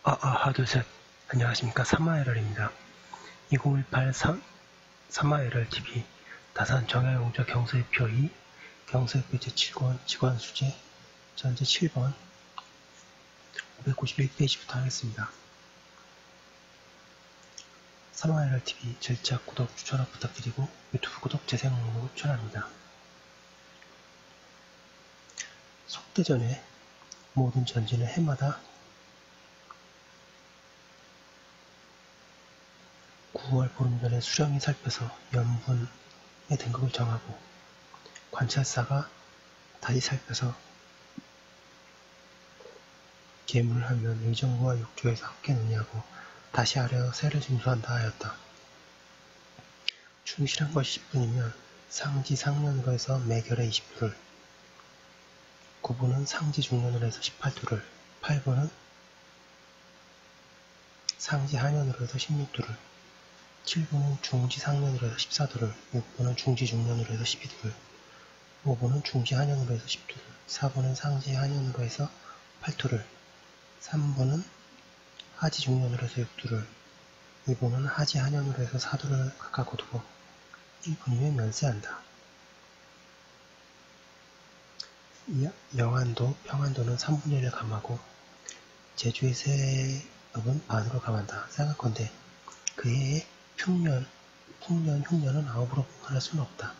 하나, 둘, 셋. 안녕하십니까. 3화에럴입니다. 2018 3화에럴 TV 다산 정야용자 경서유표 2 경서유표 제7권 직원수재 전제 7번 591페이지부터 하겠습니다. 3화에럴 TV 절차 구독 추천을 부탁드리고 유튜브 구독 재생 목록을 추천합니다. 속대전에 모든 전지는 해마다 9월 보름 전에 수령이 살펴서 연분의 등급을 정하고 관찰사가 다시 살펴서 계문을 하면 의정부와 육조에서 함께 논의하고 다시 아래어 세를 징수한다 하였다. 충실한 것이 10분이면 상지 상년으로 해서 매결에 20두를, 9분은 상지 중년으로 해서 18두를, 8분은 상지 하년으로 해서 16두를, 7분은 중지 상년으로 해서 14두를, 6분은 중지 중년으로 해서 12두를, 5분은 중지 하년으로 해서 10두를, 4분은 상지 하년으로 해서 8두를, 3분은 하지 중년으로 해서 6두를, 2분은 하지 하년으로 해서 4두를 각각 거두고 1분이면 면세한다. 영안도, 평안도는 3분의 1을 감하고 제주의 세업은 반으로 감한다. 생각건대 그 해에 풍년, 흉년은 9으로 분할할 수는 없다.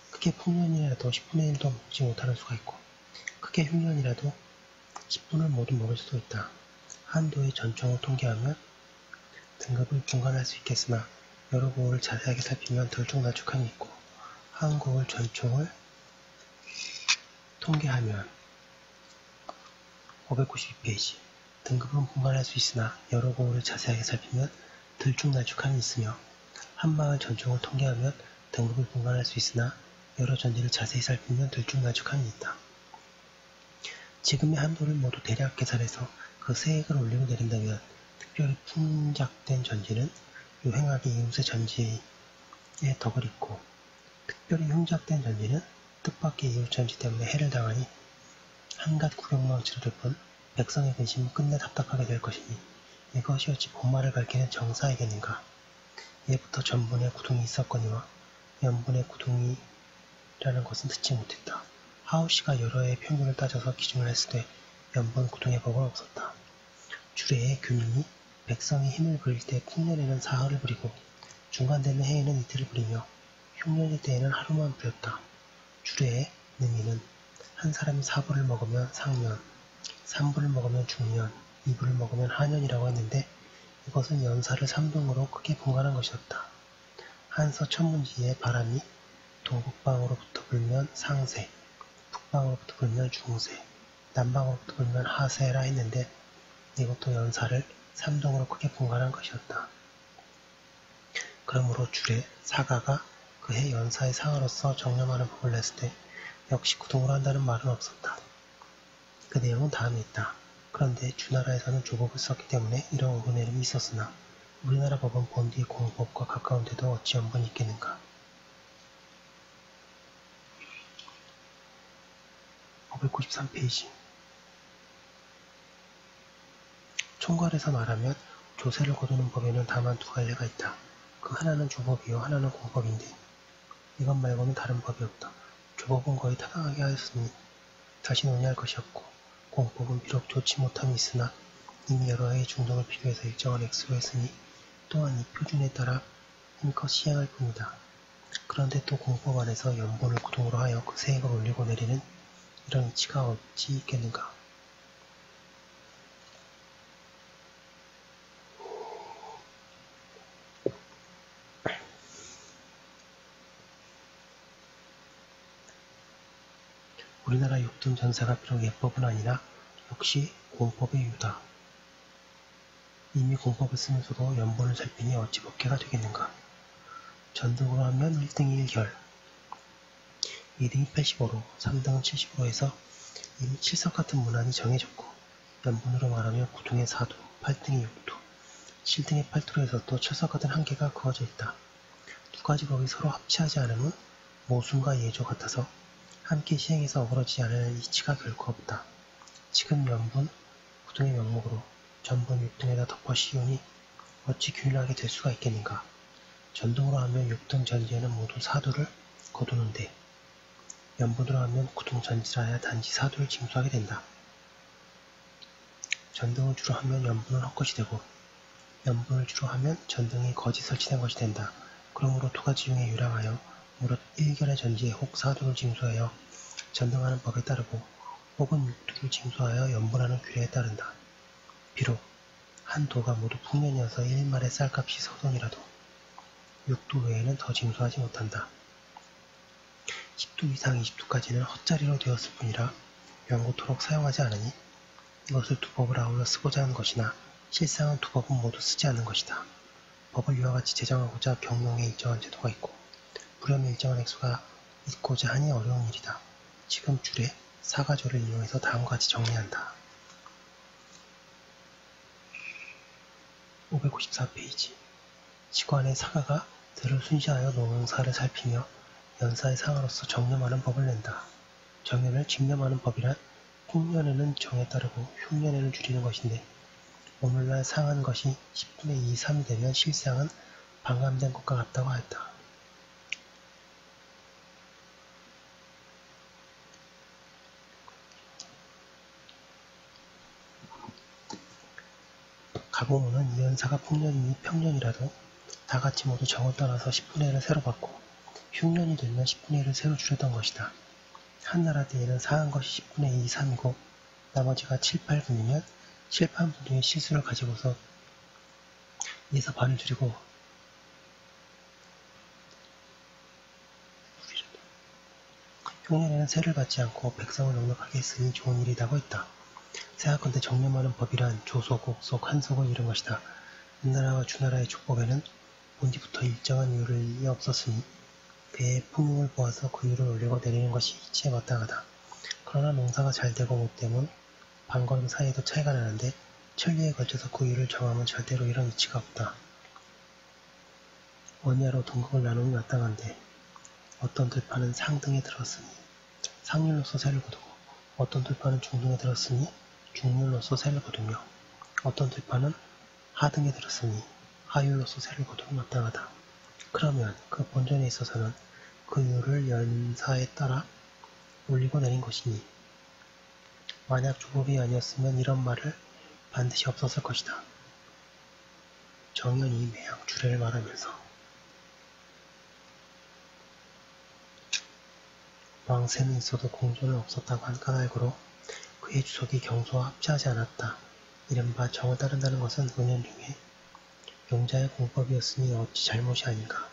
크게 풍년이라도 10분의 1도 먹지 못하는 수가 있고 크게 흉년이라도 10분을 모두 먹을 수도 있다. 한도의 전총을 통계하면 등급을 분간할 수 있겠으나 여러 고을 자세하게 살피면 들쭉날쭉함이 있고 한 고을 전총을 통계하면 592페이지 등급은 분간할 수 있으나 여러 고을을 자세하게 살피면 들쭉날쭉함이 있으며 한 마을 전총을 통계하면 등급을 분간할 수 있으나 여러 전지를 자세히 살피면 들쭉날쭉함이 있다. 지금의 한도를 모두 대략 계산해서 그 세액을 올리고 내린다면 특별히 풍작된 전지는 유행하게 이웃의 전지에 덕을 입고 특별히 흉작된 전지는 뜻밖의 이웃 전지 때문에 해를 당하니 한갓 구경만 치러들 뿐 백성의 근심은 끝내 답답하게 될 것이니 이것이 어찌 본말을 밝히는 정사이겠는가. 예부터 전분의 구둥이 있었거니와 연분의 구둥이라는 것은 듣지 못했다. 하우씨가 여러 해의 평균을 따져서 기준을 했을 때 연분 구둥의 법은 없었다. 주례의 규민이 백성이 힘을 부릴 때 풍년에는 사흘을 부리고 중간되는 해에는 이틀을 부리며 흉년의 때에는 하루만 부렸다. 주례의 능이는 한 사람이 4부를 먹으면 상년, 3부를 먹으면 중년, 2부를 먹으면 하년이라고 했는데 이것은 연사를 3등으로 크게 분간한 것이었다. 한서 천문지에 바람이 동북방으로부터 불면 상세, 북방으로부터 불면 중세, 남방으로부터 불면 하세라 했는데 이것도 연사를 3등으로 크게 분간한 것이었다. 그러므로 주례, 사가가 그해 연사의 상으로서 정령하는 법을 냈을 때 역시 구동으로 한다는 말은 없었다. 그 내용은 다음에 있다. 그런데 주나라에서는 조법을 썼기 때문에 이런 오르내림이 있었으나 우리나라 법은 본디 공법과 가까운데도 어찌 연분이 있겠는가. 593페이지 총괄해서 말하면 조세를 거두는 법에는 다만 두 갈래가 있다. 그 하나는 조법이요 하나는 공법인데 이것 말고는 다른 법이 없다. 조법은 거의 타당하게 하였으니 다시 논의할 것이 없고 공법은 비록 좋지 못함이 있으나 이미 여러 해의 중독을 비교해서 일정한 액수로 했으니 또한 이 표준에 따라 힘껏 시행할 뿐이다. 그런데 또 공법 안에서 연본을 구동으로 하여 그 세액을 올리고 내리는 이런 이치가 어찌 있겠는가. 우리나라 육등 전사가 비록 예법은 아니나 역시 공법의 유다. 이미 공법을 쓰면서도 연본을 살피니 어찌 법계가 되겠는가. 전등으로 하면 1등이 1결, 2등이 85로, 3등은 75로 해서 이미 7석 같은 문안이 정해졌고 연분으로 말하면 9등의 4두, 8등의 6두, 7등의 8두로 해서 또 7석 같은 한계가 그어져 있다. 두 가지 법이 서로 합치하지 않으면 모순과 예조 같아서 함께 시행해서 어그러지지 않을 이치가 결코 없다. 지금 연분, 9등의 명목으로 전분 6등에다 덮어 씌우니 어찌 균일하게 될 수가 있겠는가. 전등으로 하면 6등 전지에는 모두 4도를 거두는데 연분으로 하면 9등 전지라야 단지 4도를 징수하게 된다. 전등을 주로 하면 연분은 헛것이 되고 연분을 주로 하면 전등이 거짓 설치된 것이 된다. 그러므로 두 가지 중에 유랑하여 무릇 1결의 전지에 혹 4도를 징수하여 전등하는 법에 따르고 혹은 6도를 징수하여 연분하는 규례에 따른다. 비록 한 도가 모두 풍년이어서 1말의 쌀값이 서돈이라도 6도 외에는 더 징수하지 못한다. 10도 이상 20도까지는 헛자리로 되었을 뿐이라 영구토록 사용하지 않으니 이것을 두 법을 아울러 쓰고자 하는 것이나 실상은 두 법은 모두 쓰지 않는 것이다. 법을 이와 같이 제정하고자 경영에 일정한 제도가 있고 불염에 일정한 액수가 있고자 하니 어려운 일이다. 지금 줄에 사가조를 인용해서 다음과 같이 정리한다. 554페이지 직관의 사가가 들을 순시하여 노동사를 살피며 연사의 상하로서 정념하는 법을 낸다. 정년을 징념하는 법이란 풍년에는 정에 따르고 흉년에는 줄이는 것인데 오늘날 상한 것이 10분의 2, 3이 되면 실상은 방감된 것과 같다고 하였다. 가보문은 이 연사가 풍년이니 평년이라도 다같이 모두 정을 떠나서 10분의 1을 새로 받고 흉년이 되면 10분의 1을 새로 줄였던 것이다. 한나라 때에는 상한 것이 10분의 2, 3이고 나머지가 7, 8분이면 7, 8분 중에 실수를 가지고서 이에서 반을 줄이고 흉년에는 세를 받지 않고 백성을 넉넉하게 했으니 좋은 일이라고 했다. 생각건대 정념하는 법이란 조속, 옥속, 한속을 이룬 것이다. 은나라와 주나라의 족법에는 본디부터 일정한 이유이 없었으니 그의 풍흉을 보아서 그 이유를 올리고 내리는 것이 이치에 마땅하다. 그러나 농사가 잘 되고 못되면 반걸음 사이에도 차이가 나는데 천리에 걸쳐서 그 이유를 정하면 절대로 이런 이치가 없다. 원야로 등급을 나누면 마땅한데 어떤 들판은 상등에 들었으니 상률로서 세를 거두고 어떤 들판은 중등에 들었으니 중률로서 세를 거두며 어떤 들판은 하등에 들었으니 하율로서 세를 거두면 마땅하다. 그러면 그 본전에 있어서는 그 이유를 연사에 따라 올리고 내린 것이니 만약 조법이 아니었으면 이런 말을 반드시 없었을 것이다. 정연이 매양 주례를 말하면서 왕세는 있어도 공조는 없었다고 한 까닭으로 그의 주석이 경소와 합치하지 않았다. 이른바 정을 따른다는 것은 은연 중에 용자의 공법이었으니 어찌 잘못이 아닌가.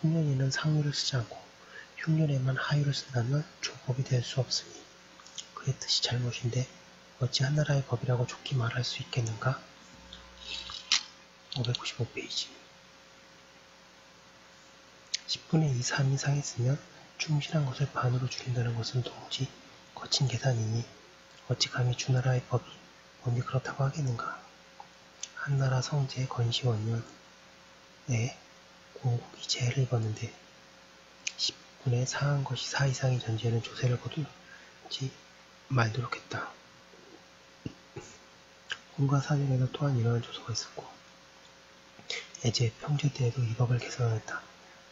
풍년에는 상류를 쓰지 않고 흉년에만 하유를 쓴다면 조법이 될 수 없으니 그의 뜻이 잘못인데 어찌 한나라의 법이라고 좋게 말할 수 있겠는가? 595페이지 10분의 2, 3 이상 했으면 충실한 것을 반으로 줄인다는 것은 도무지 거친 계산이니 어찌 감히 주나라의 법이 뭔지 그렇다고 하겠는가. 한나라 성제 건시원년에 공국이 재해를 입었는데 10분의 4한 것이 4 이상의 전지에는 조세를 거두지 말도록 했다. 홍가 4년에도 또한 이러한 조서가 있었고 애제 평제 때에도 이 법을 개선하였다.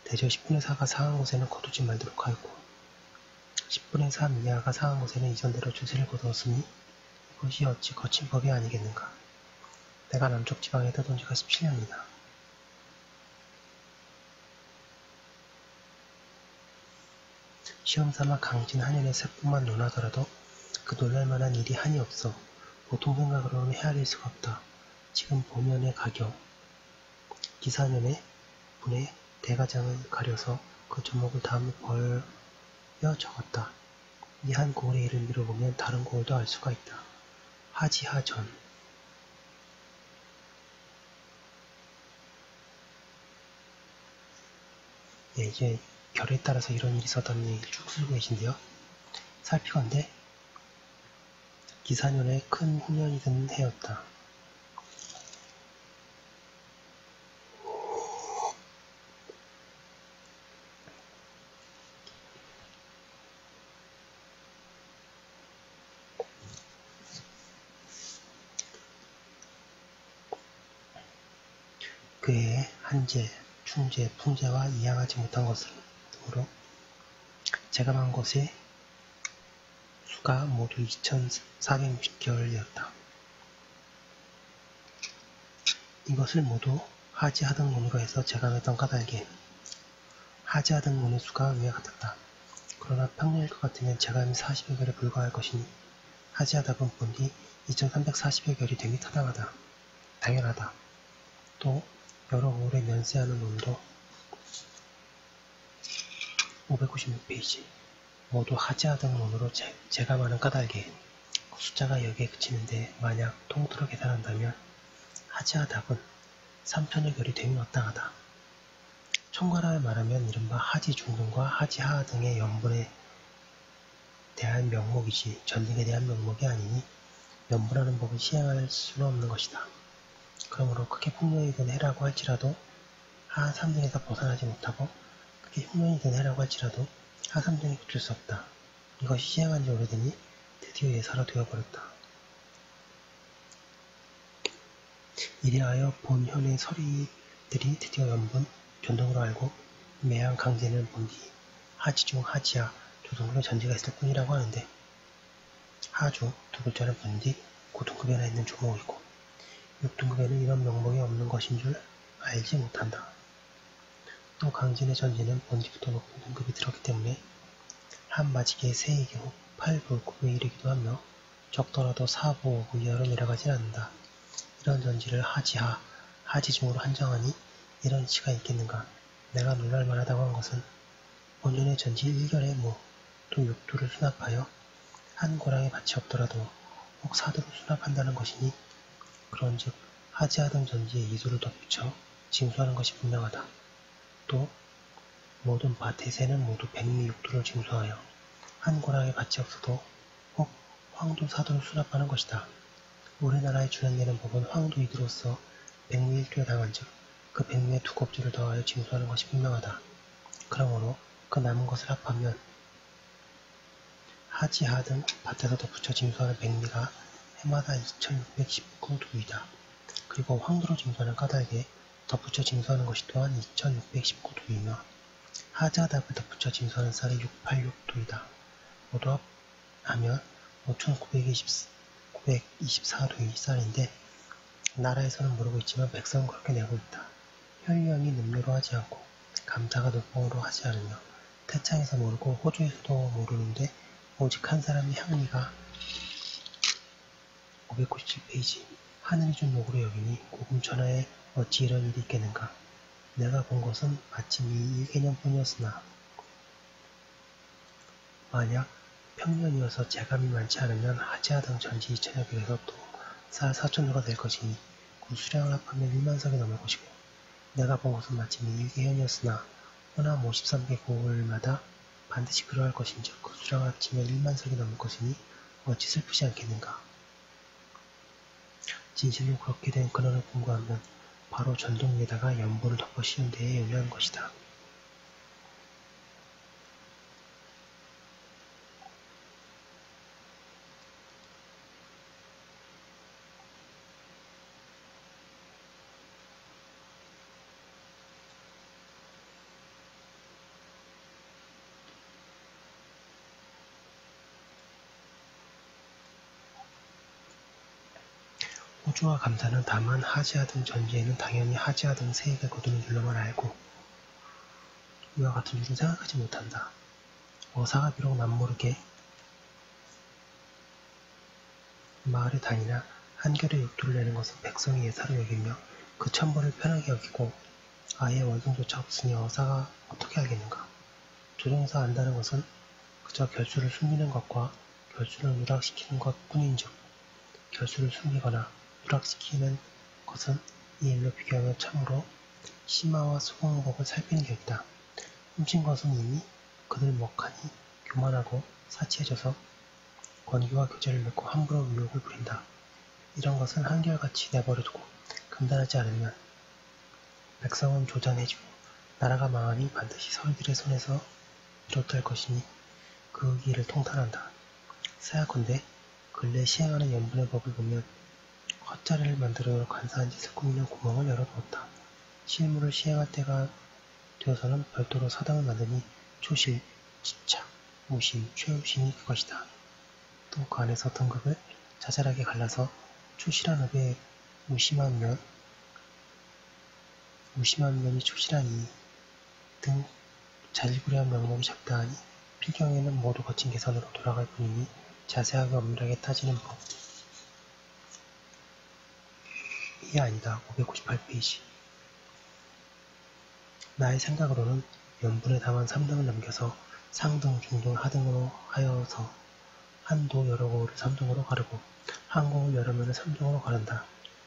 대저 10분의 4가 상한 곳에는 거두지 말도록 하였고 10분의 3 이하가 상한 곳에는 이전대로 조세를 거두었으니 이것이 어찌 거친 법이 아니겠는가. 내가 남쪽 지방에 떠돈 지가 17년이다. 시험삼아 강진 한년의 세뿐만 논하더라도 그 놀랄만한 일이 한이 없어 보통 생각으로는 헤아릴 수가 없다. 지금 보면의 가격 기사년의 분의 대가장을 가려서 그 조목을 다음에 벌여 적었다. 이 한 고을의 이름 밀어보면 다른 고을도 알 수가 있다. 하지하전 이제 결에 따라서 이런 일이 있었다는 얘기를 쭉 쓰고 계신데요. 살피건대 기사년에 큰 후년이 든 해였다. 그의 한제, 충제, 풍제와 이양하지 못한 것으로 제감한 것의 수가 모두 2460개월이었다. 이것을 모두 하지하등문으로 해서 제감했던 까닭에 하지하등문의 수가 위와 같았다. 그러나 평년일 것 같으면 제감이 40여 결에 불과할 것이니 하지하다본 본디 2340여 결이 되기 당연하다. 또 여러 오래 면세하는 놈도 596페이지 모두 하지하등 놈으로 제감하는 까닭에 숫자가 여기에 그치는데 만약 통틀어 계산한다면 하지하답은 3000여 결이 되면 마땅하다. 총괄하여 말하면 이른바 하지중등과 하지하하 등의 연분에 대한 명목이지 전등에 대한 명목이 아니니 연분하는 법을 시행할 수는 없는 것이다. 그러므로 크게 풍년이든 해라고 할지라도 하하 3등에서 벗어나지 못하고 크게 흉년이든 해라고 할지라도 하하 3등에 그칠 수 없다. 이것이 시행한 지 오래되니 드디어 예사로 되어버렸다. 이리하여 본현의 서리들이 드디어 연분, 전등으로 알고 매양 강제는 본디 하지중 하지하 두 등급의 전제가 있을 뿐이라고 하는데 하중 두 글자는 본디 고등급에나 있는 조목이고 6등급에는 이런 명목이 없는 것인 줄 알지 못한다. 또 강진의 전제는 본디부터 높은 등급이 들었기 때문에 한 마지개의 세의 경우 8부, 9부에 이르기도 하며 적더라도 4부, 5부 이하로 내려가진 않는다. 이런 전지를 하지하, 하지중으로 한정하니 이런 이치가 있겠는가. 내가 놀랄만하다고 한 것은 본연의 전지 1결의 무, 또 6두를 수납하여 한 고랑에 밭이 없더라도 혹 4두를 수납한다는 것이니 그런즉 하지하등 전지에 2두를 덧붙여 징수하는 것이 분명하다. 또 모든 밭의 새는 모두 백미 6두를 징수하여 한 고랑에 밭이 없어도 혹 황두 4두를 수납하는 것이다. 우리나라의 준행되는 법은 황두 2두로서 백미 1두에 당한즉 그 백미에 두 곱절을 더하여 징수하는 것이 분명하다. 그러므로 그 남은 것을 합하면 하지하 등 밭에서 덧붙여 징수하는 백미가 해마다 2619두이다. 그리고 황두로 징수하는 까닭에 덧붙여 징수하는 것이 또한 2619두이며 하지하답을 덧붙여 징수하는 쌀이 686두이다. 모두 합하면 5924두이 쌀인데 나라에서는 모르고 있지만 백성은 그렇게 내고 있다. 혈령이 능로로 하지 않고 감자가 노봉으로 하지 않으며 태창에서 모르고 호주에서도 모르는데 오직 한 사람이 향리가 597페이지 하늘이 준 녹으로 여기니 고금천하에 어찌 이런 일이 있겠는가. 내가 본 것은 마침 이 일개년뿐이었으나 만약 평년이어서 재감이 많지 않으면 하지하등 전지 2000여결에서 또 쌀 4,000도가 될 것이니 그 수량을 합하면 1만석이 넘을 것이고 내가 본 것은 마침 이 일개년이었으나 호남 53개 고을마다 반드시 그러할 것인즉 그 수량을 합치면 1만석이 넘을 것이니 어찌 슬프지 않겠는가. 진실로 그렇게 된 근원을 공부하면 바로 전등 위에다가 연분을 덮어 씌운 데에 연유한 것이다. 호주와 감사는 다만 하지하등 전지에는 당연히 하지하등 세액을 거두는 줄로만 알고 이와 같은 줄은 생각하지 못한다. 어사가 비록 남모르게 마을에 다니나 한결의 육두를 내는 것은 백성의 예사로 여기며 그 천벌을 편하게 여기고 아예 원성조차 없으니 어사가 어떻게 알겠는가. 조정에서 안다는 것은 그저 결수를 숨기는 것과 결수를 누락시키는 것 뿐인즉 결수를 숨기거나 누락시키는 것은 이 일로 비교하면 참으로 심화와 수공법을 살피는 게 있다. 훔친 것은 이미 그들 먹하니 교만하고 사치해져서 권기와 교제를 맺고 함부로 유혹을 부린다. 이런 것은 한결같이 내버려두고 금단하지 않으면 백성은 조장해지고 나라가 망하니 반드시 서리들의 손에서 비롯될 것이니 그 길을 통탄한다. 사약컨대 근래 시행하는 연분의 법을 보면 헛자리를 만들어 간사한 짓을 꾸미는 구멍을 열어두었다. 실무를 시행할 때가 되어서는 별도로 사당을 만드니 초실, 지착, 무신, 최우신이 그것이다. 또 그 안에서 등급을 자잘하게 갈라서 초실한 읍에 무심한 면이 초실하니 등 자질구레한 명목이 적다하니 필경에는 모두 거친 계산으로 돌아갈 뿐이니 자세하게 엄밀하게 따지는 법이 아니다. 598페이지. 나의 생각으로는 연분의 다만 3등을 넘겨서 상등, 중등, 하등으로 하여서 한도 여러 고을을 3등으로 가르고 한 고을 여러 면을 3등으로 가른다.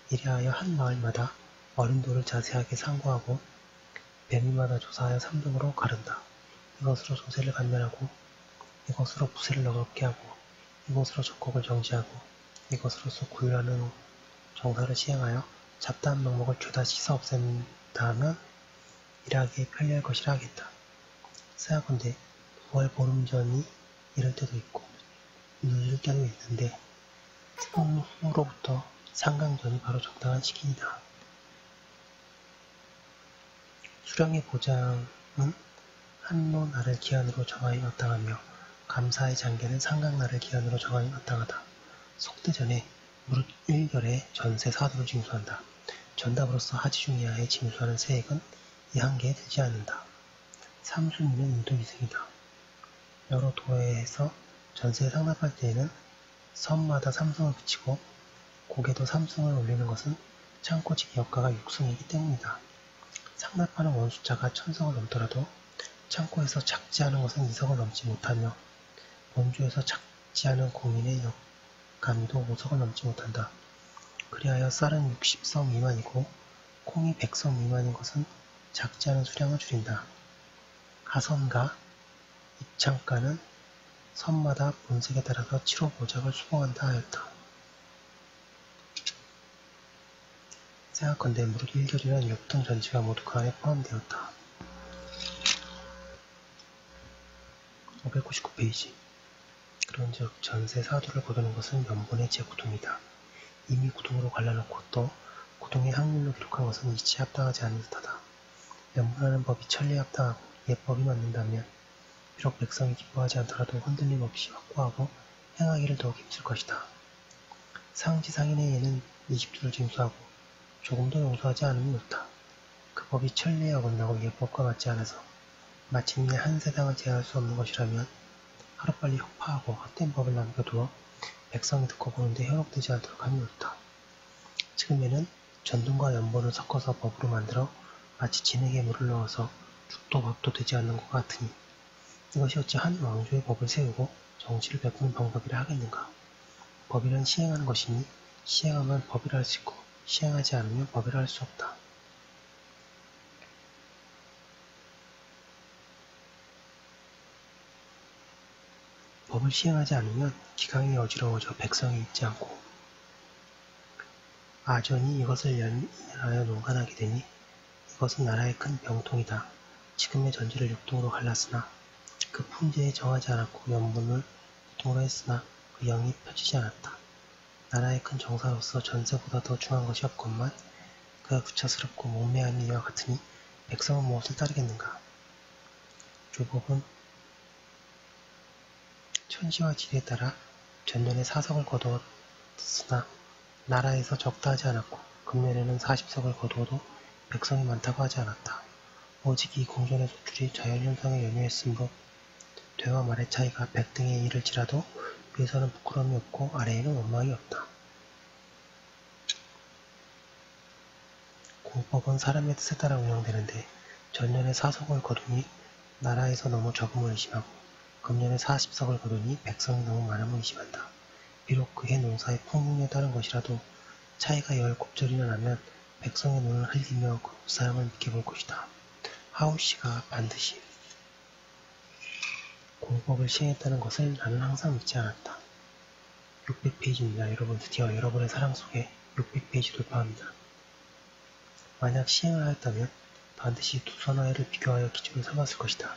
이래하여 한 마을마다 어림도를 자세하게 상고하고 배미마다 조사하여 3등으로 가른다. 이것으로 조세를 감면하고 이것으로 부세를 어렵게 하고 이것으로 적곡을 정지하고 이것으로서 구휼하는 정사를 시행하여 잡다한 명목을 죄다 씻어 없앤다면 일하기에 편리할 것이라 하겠다. 사야건대 9월 보름 전이 이럴 때도 있고 늦을 때도 있는데 후로부터 상강전이 바로 적당한 시기이다. 수령의 보장은 한노날을 기한으로 정하여 마땅하며 감사의 장계는 상강날을 기한으로 정하여 마땅하다. 속대전에 무릇 1결에 전세 4도를 징수한다. 전답으로서 하지중이하에 징수하는 세액은 이 한계에 들지 않는다. 삼순위는 인도이승이다. 여러 도에서 전세에 상납할 때에는 섬마다 3승을 붙이고 고개도 3승을 올리는 것은 창고지기 여가가 6승이기 때문이다. 상납하는 원숫자가 1000석을 넘더라도 창고에서 작지하는 것은 2석을 넘지 못하며 본주에서 작지하는 공인의 역감이도 5석을 넘지 못한다. 그리하여 쌀은 60석 미만이고 콩이 100석 미만인 것은 작지하는 수량을 줄인다. 하선가, 입창가는 섬마다 본색에 따라서 7호 보작을 수봉한다 하였다. 생각건대 무릇 1결이란 6등 전지가 모두 그 안에 포함되었다. 599페이지. 그런즉 전세 사두를 거두는 것은 연분의 재구동이다. 이미 구동으로 갈라놓고 또 구동의 확률로 기록한 것은 이치에 합당하지 않은 듯하다. 연분하는 법이 천리에 합당하고 예법이 맞는다면 비록 백성이 기뻐하지 않더라도 흔들림 없이 확고하고 행하기를 더욱 힘쓸 것이다. 상지상인의 예는 20조를 징수하고 조금도 용서하지 않으면 옳다. 그 법이 천리에 어긋나고 예법과 맞지 않아서 마침내 한 세상을 제어할 수 없는 것이라면 하루빨리 혁파하고 헛된 법을 남겨두어 백성이 듣고 보는데 현혹되지 않도록 하면 옳다. 지금에는 전등과 연본을 섞어서 법으로 만들어 마치 진흙에 물을 넣어서 죽도 밥도 되지 않는 것 같으니 이것이 어찌 한 왕조의 법을 세우고 정치를 베푸는 방법이라 하겠는가. 법이란 시행하는 것이니 시행하면 법이라 할 수 있고 시행하지 않으면 법이라 할 수 없다. 법을 시행하지 않으면 기강이 어지러워져 백성이 있지 않고 아전이 이것을 연하여 농간하게 되니 이것은 나라의 큰 병통이다. 지금의 전지를 6등으로 갈랐으나 그 품제에 정하지 않았고 연분을 6등으로 했으나 그 영이 펴지지 않았다. 나라의 큰 정사로서 전세보다 더 중한 것이 없건만 그가 구차스럽고 몸매함이 이와 같으니 백성은 무엇을 따르겠는가. 조법은 천시와 지리에 따라 전년에 4석을 거두었으나 나라에서 적다 하지 않았고 금년에는 40석을 거두어도 백성이 많다고 하지 않았다. 오직 이 공전의 소출이 자연현상에 연유했음 법 되와 말의 차이가 100등에 이를지라도 위에서는 부끄러움이 없고 아래에는 원망이 없다. 공법은 사람의 뜻에 따라 운영되는데 전년에 4석을 거두니 나라에서 너무 적음을 의심하고 금년에 40석을 거두니 백성이 너무 많음을 의심한다. 비록 그해 농사의 풍년에 따른 것이라도 차이가 10곱절이나 나면 백성의 눈을 흘리며 그 사람을 믿게 볼 것이다. 하우씨가 반드시 공법을 시행했다는 것을 나는 항상 믿지 않았다. 600페이지입니다. 여러분 드디어 여러분의 사랑 속에 600페이지 돌파합니다. 만약 시행을 하였다면 반드시 두 선화회를 비교하여 기준을 삼았을 것이다.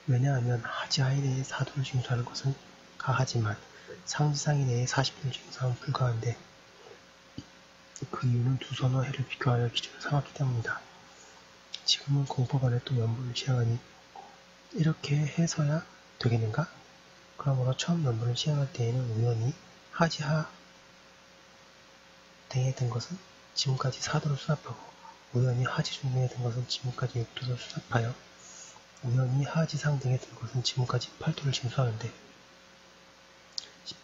왜냐하면 하지하인의 사도를 징수하는 것은 가하지만 상지상인의 40도를 징수하면 불가한데 그 그 이유는 두 선호 해를 비교하여 기준을 삼았기 때문이다. 지금은 공법안에 또 명분을 시행하니 이렇게 해서야 되겠는가? 그러므로 처음 명분을 시행할 때에는 우연히 하지하 등에 든 것은 지금까지 사도를 수납하고 우연히 하지 중등에 든 것은 지금까지 육도를 수납하여 우연히 하지상 등에 든 것은 지금까지 팔도를 징수하는데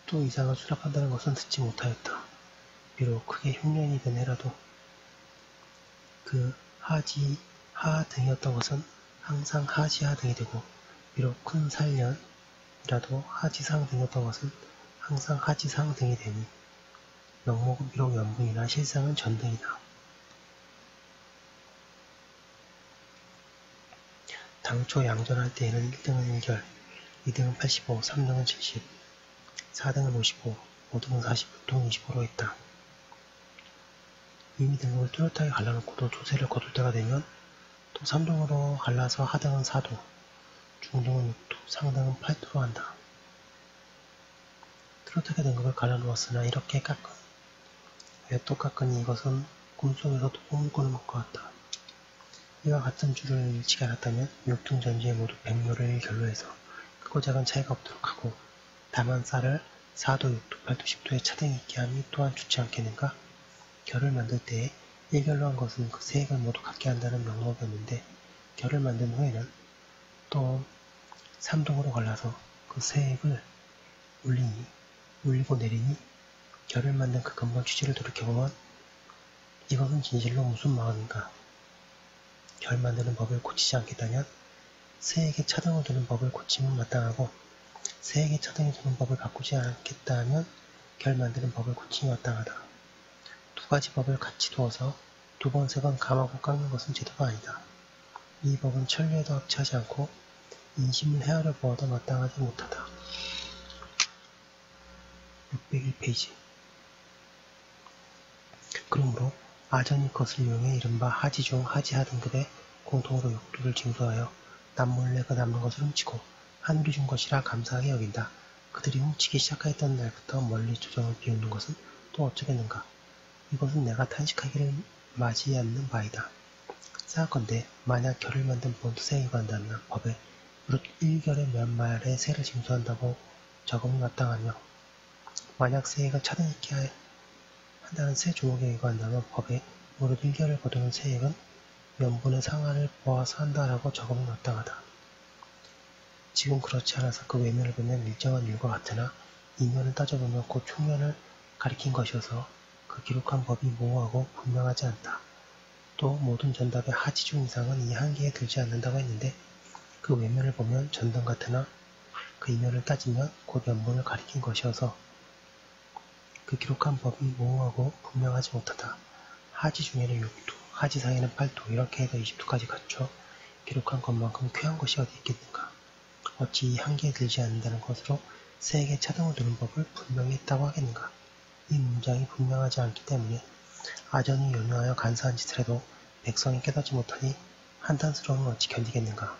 10도 이상을 수납한다는 것은 듣지 못하였다. 비록 크게 흉년이 된 해라도 그 하지 하 등이었던 것은 항상 하지하 등이 되고 비록 큰 살년이라도 하지상 등이었던 것은 항상 하지상 등이 되니 명목은 비록 연분이나 실상은 전등이다. 당초 양전할 때에는 1등은 1결, 2등은 85, 3등은 70, 4등은 55, 5등은 40, 6등은 25로 했다. 이미 등급을 뚜렷하게 갈라놓고도 조세를 거둘 때가 되면 또 3등으로 갈라서 하등은 4도, 중등은 6도, 상등은 8도로 한다. 뚜렷하게 등급을 갈라놓았으나 이렇게 깎은. 왜 또 깎으니 이것은 꿈속에서도 꿈을 꾸는 것과 같다. 이와 같은 줄을 일찍 알았다면 6등 전지에 모두 백묘를 결로해서 크고 작은 차이가 없도록 하고 다만 쌀을 4도, 6도, 8도, 10도에 차등이 있게 함이 또한 좋지 않겠는가? 결을 만들 때에 1결로 한 것은 그 세 액을 모두 갖게 한다는 명목이었는데 결을 만든 후에는 또 3등으로 갈라서 그 세 액을 올리고 내리니 결을 만든 그 근본 취지를 돌이켜보면 이것은 진실로 무슨 마음인가? 결 만드는 법을 고치지 않겠다면 세액에 차등을 두는 법을 고치면 마땅하고 세액에 차등이 두는 법을 바꾸지 않겠다면 결 만드는 법을 고치니 마땅하다. 두 가지 법을 같이 두어서 두 번, 세 번 감하고 깎는 것은 제도가 아니다. 이 법은 천리에도 합치하지 않고 인심을 헤아려 보아도 마땅하지 못하다. 601페이지. 그러므로 아전이 것을 이용해 이른바 하지중 하지하 등급에 공통으로 육도를 징수하여 남몰래 그 남는 것을 훔치고 하늘이 준 것이라 감사하게 여긴다. 그들이 훔치기 시작하였던 날부터 멀리 조정을 비우는 것은 또 어쩌겠는가. 이것은 내가 탄식하기를 맞이 않는 바이다. 사건대 만약 결을 만든 본투세에 위반한다면 법에 무릇 1결의 몇 말에 세를 징수한다고 적음이 마땅하며 만약 세액을 차등있게 한다는 세 조목에 위반한다면 법에 무릇 1결을 거두는 세액은 명분의 상한을 보아서 한다라고 적음이 마땅하다. 지금 그렇지 않아서 그 외면을 보면 일정한 일과 같으나 이면을 따져보면 곧 흉면을 가리킨 것이어서 그 기록한 법이 모호하고 분명하지 않다. 또 모든 전답의 하지중 이상은 이 한계에 들지 않는다고 했는데 그 외면을 보면 전등 같으나 그 이면을 따지면 곧 연본을 가리킨 것이어서 그 기록한 법이 모호하고 분명하지 못하다. 하지 중에는 6도, 하지 상에는 8도 이렇게 해서 20도까지 갖춰 기록한 것만큼 쾌한 것이 어디 있겠는가. 어찌 이 한계에 들지 않는다는 것으로 세액에 차등을 두는 법을 분명히 했다고 하겠는가. 이 문장이 분명하지 않기 때문에 아전이 연유하여 간사한 짓을 해도 백성이 깨닫지 못하니 한탄스러움을 어찌 견디겠는가.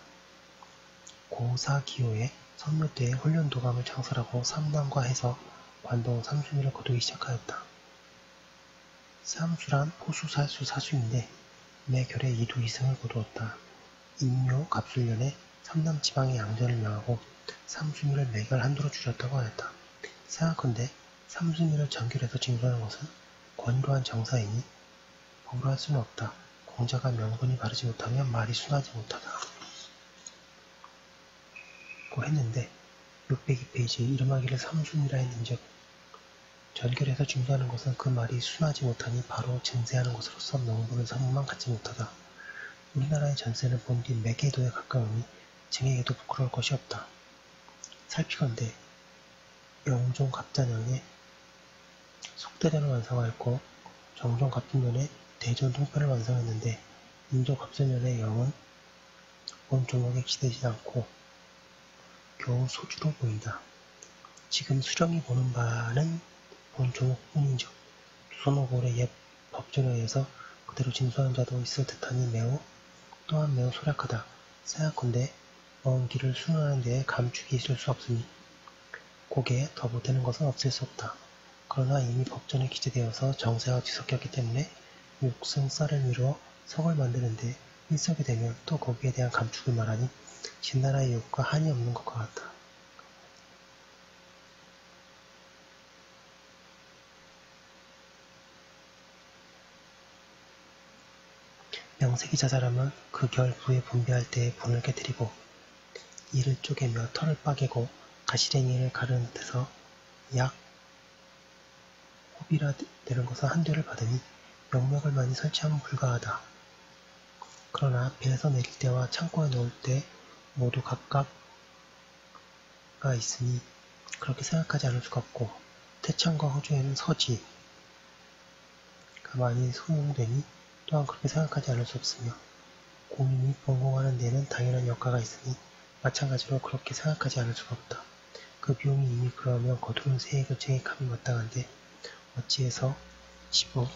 고사기호에 선묘 때에 훈련도감을 창설하고 삼남과 해서 관동 삼순위를 거두기 시작하였다. 삼수란 포수, 살수, 사수인데 매 결에 2두 2승을 거두었다. 인묘, 갑술년에 삼남지방의 양전을 명하고 삼순위를 매결 한도로 줄였다고 하였다. 생각컨대 삼순위를 전결해서 징수하는 것은 권유한 정사이니 법으로 할 수는 없다. 공자가 명분이 바르지 못하면 말이 순하지 못하다. 고 했는데 602페이지 이름하기를 삼순위라 했는즉 전결해서 징수하는 것은 그 말이 순하지 못하니 바로 증세하는 것으로서 명분을 삼음만 갖지 못하다. 우리나라의 전세는 본디 매개도에 가까우니 증액에도 부끄러울 것이 없다. 살피건대 영종 갑자년에 속대전을 완성하였고 정종 갑진년에 대전 통편을 완성했는데 인조 갑자년의 영은 본 조목에 기대지 않고 겨우 소주로 보인다. 지금 수령이 보는 바는 본 조목뿐인즉 조선오골의 옛 법전에 의해서 그대로 징수하는 자도 있을 듯하니 또한 매우 소략하다. 생각컨대 먼 길을 순환하는 데에 감축이 있을 수 없으니 고개에 더 보태는 것은 없을 수 없다. 그러나 이미 법전에 기재되어서 정세가 뒤섞였기 때문에 육승 쌀을 미루어 석을 만드는데 일석이 되면 또 거기에 대한 감축을 말하니 진나라의 욕과 한이 없는 것과 같다. 명색이 자잘하면 그 결 부에 분배할 때에 분을 깨뜨리고 이를 쪼개며 털을 빠개고 가시랭이를 가르는 데서 약 호비라 되는 것은 한대를 받으니 명목을 많이 설치하면 불가하다. 그러나 배에서 내릴 때와 창고에 넣을 때 모두 각각가 있으니 그렇게 생각하지 않을 수가 없고 태창과 호주에는 서지가 많이 소용되니 또한 그렇게 생각하지 않을 수 없으며 공인이 본공하는 데에는 당연한 역가가 있으니 마찬가지로 그렇게 생각하지 않을 수가 없다. 그 비용이 이미 그러하면 거두는 세액을 증액함이 마땅한데 어찌해서 15,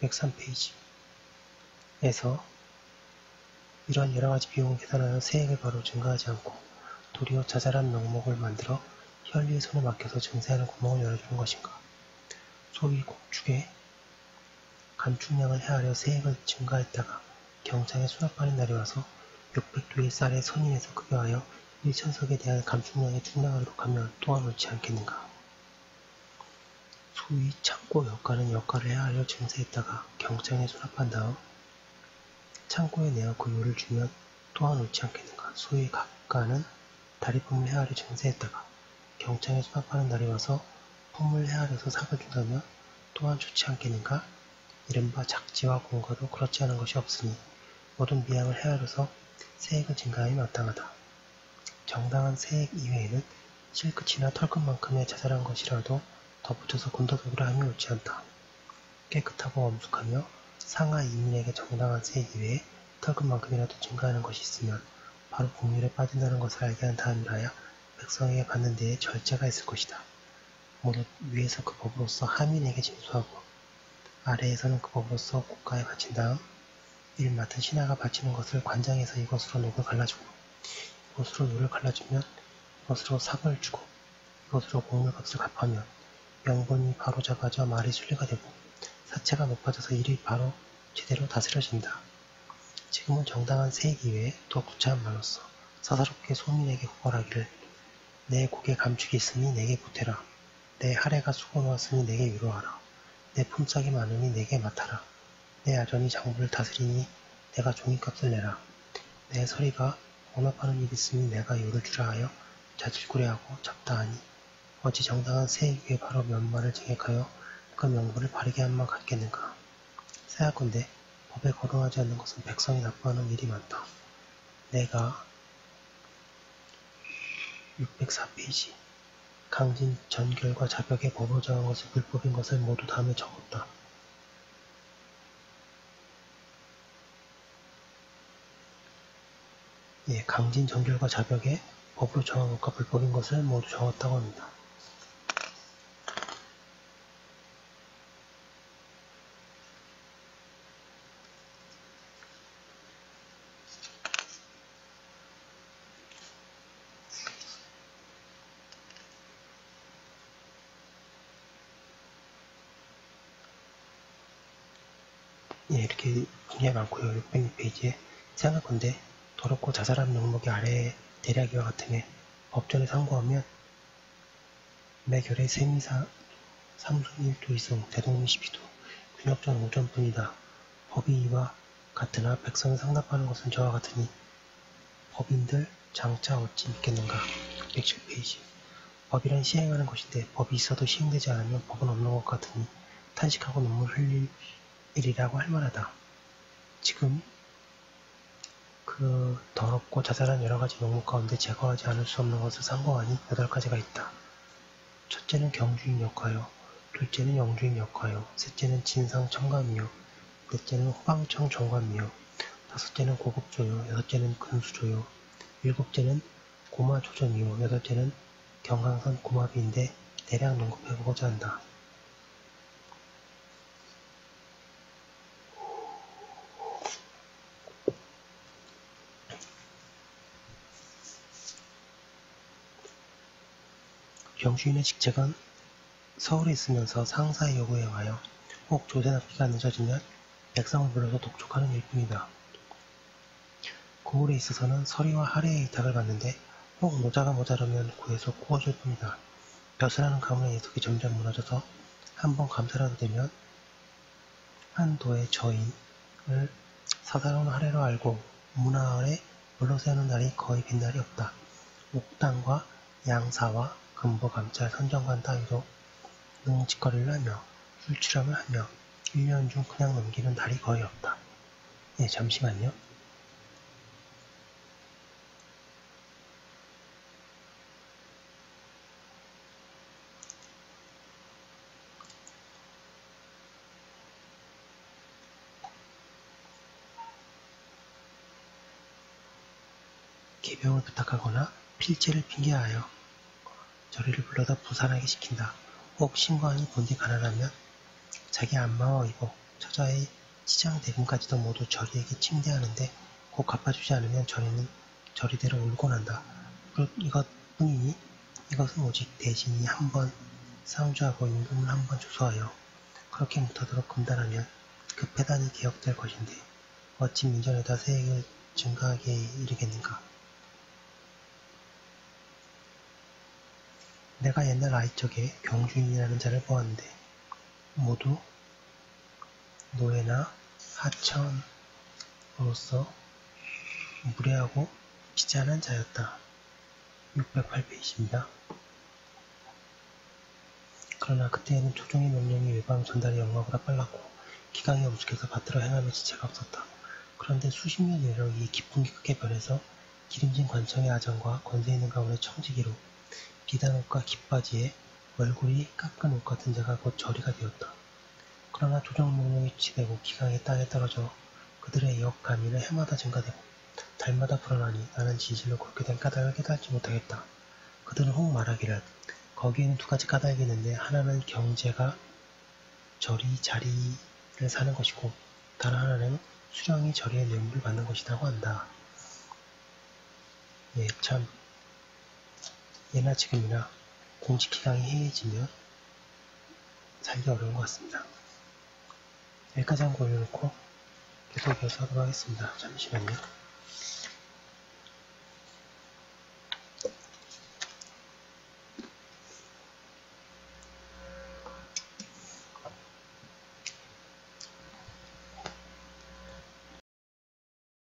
603페이지에서 이러한 여러가지 비용을 계산하여 세액을 바로 증가하지 않고 도리어 자잘한 명목을 만들어 현리의 손에 맡겨서 증세하는 구멍을 열어주는 것인가. 소위 곡축에 감축량을 헤아려 세액을 증가했다가 경장에 수납하는 날이 와서 600도의 쌀에 선인해서 급여하여 1천석에 대한 감축량의 축량하도록 하면 또한 옳지 않겠는가. 소위 창고 역가는 역가를 헤아려 증세했다가 경장에 수납한 다음 창고에 내어 그 요를 주면 또한 옳지 않겠는가. 소위 갑가는 다리품을 헤아려 증세했다가 경장에 수납하는 날이 와서 품을 헤아려서 삭을 준다면 또한 좋지 않겠는가. 이른바 작지와 공가도 그렇지 않은 것이 없으니 모든 미양을 헤아려서 세액을 증가함이 마땅하다. 정당한 세액 이외에는 실끝이나 털끝만큼의 자잘한 것이라도 덧붙여서 군더더기로 함이 옳지 않다. 깨끗하고 엄숙하며 상하 이민에게 정당한 세액 이외에 털끝만큼이라도 증가하는 것이 있으면 바로 국률에 빠진다는 것을 알게 한 다음이라야 백성에게 받는 데에 절제가 있을 것이다. 무릇 위에서 그 법으로서 하민에게 징수하고 아래에서는 그 법으로서 국가에 바친 다음 일 맡은 신하가 바치는 것을 관장해서 이것으로 녹을 갈라주고 이것으로 요를 갈라주면 이것으로 삭을 주고 이것으로 공물값을 갚으면 명분이 바로 잡아져 말이 순리가 되고 사체가 높아져서 일이 바로 제대로 다스려진다. 지금은 정당한 세액 이외에 더 구차한 말로써 사사롭게 소민에게 구걸하기를 내 곡에 감축이 있으니 내게 보태라. 내 하래가 수고놓았으니 내게 위로하라. 내 품삯이 많으니 내게 맡아라. 내 아전이 장부를 다스리니 내가 종이값을 내라. 내 서리가 원업하는 일이 있으니 내가 요를 주라 하여 자질구레하고 잡다하니 어찌 정당한 세액 위에 바로 면말을 증액하여 그 명분을 바르게 한만 같겠는가. 생각건대 법에 거론하지 않는 것은 백성이 나빠하는 일이 많다. 내가 604페이지 강진 전결과 자벽에 법으로 정한 것을 불법인 것을 모두 다음에 적었다. 예, 강진 전결과 자벽에 법으로 정한 것과 불법인 것을 모두 적었다고 합니다. 예, 이렇게 굉장히 많고요. 606페이지에 생각건대 더럽고 자잘한 명목이 아래에 대략 이와 같음에 법전에 상고하면 매결의 세미사 3순 1도 이승 대동리 12도 균역전 5전뿐이다. 법이 이와 같으나 백성을 상납하는 것은 저와 같으니 법인들 장차 어찌 믿겠는가. 607페이지 법이란 시행하는 것인데 법이 있어도 시행되지 않으면 법은 없는 것 같으니 탄식하고 눈물 흘릴 일이라고 할 만하다. 지금 그 더럽고 자잘한 여러가지 명목 가운데 제거하지 않을 수 없는 것을 상고하니 8가지가 있다. 첫째는 경주인 역하요, 둘째는 영주인 역하요, 셋째는 진상 청감이요, 넷째는 호방청 정감이요, 다섯째는 고급조요, 여섯째는 근수조요, 일곱째는 고마조전이요, 여덟째는 경강선 고마비인데 대략 농급해보고자 한다. 경주인의 직책은 서울에 있으면서 상사의 요구에 와요. 혹 조세 납기가 늦어지면 백성을 불러서 독촉하는 일뿐이다. 고을에 있어서는 서리와 할애의 의탁을 받는데 혹 노자가 모자라면 구해서 구워줄 뿐이다. 벼슬하는 가문의 예속이 점점 무너져서 한번 감사라도 되면 한 도의 저인을 사사로운 할애로 알고 문화 아래 물러세우는 날이 거의 빈 날이 없다. 옥당과 양사와 금보 감찰 선정관 따위도 농짓거리를 하며 술취함을 하며 1년 중 그냥 넘기는 날이 거의 없다. 예, 잠시만요. 개병을 부탁하거나 필체를 핑계하여 저리를 불러다 부산하게 시킨다. 혹 신관이 본디 가난하면 자기 안마와 의복, 처자의 치장 대금까지도 모두 저리에게 침대하는데 곧 갚아주지 않으면 저리는 저리대로 울곤 한다. 이것뿐이니 이것은 오직 대신이 한번 상주하고 임금을 한번 조소하여 그렇게 못하도록 금단하면 그 패단이 개혁될 것인데 어찌 민전에다 세액을 증가하게 이르겠는가. 내가 옛날 아이적에 경주인이라는 자를 보았는데 모두 노예나 하천으로서 무례하고 비잔한 자였다. 608페이지입니다. 그러나 그때에는 조종의 명령이 외방 전달의 영마보다 빨랐고 기강이 엄숙해서 받들어 행함에 지체가 없었다. 그런데 수십 년 이내로 이 기풍이 크게 변해서 기름진 관청의 아정과 권세 있는 가문의 청지기로 비단 옷과 깃바지에 얼굴이 깎은 옷 같은 자가 곧 저리가 되었다. 그러나 조정 명령이 취되고 기강이 땅에 떨어져 그들의 역 가미는 해마다 증가되고 달마다 불어나니 나는 진실로 그렇게 된 까닭을 깨달지 못하겠다. 그들은 혹 말하기를 거기에는 두 가지 까닭이 있는데 하나는 경제가 저리 자리를 사는 것이고 다른 하나는 수령이 저리의 뇌물을 받는 것이라고 한다. 예, 참 예나 지금이나 공직기강이 해이해지면 살기 어려운 것 같습니다. 여기까지 한 거 올려놓고 계속 이어서 하도록 하겠습니다. 잠시만요.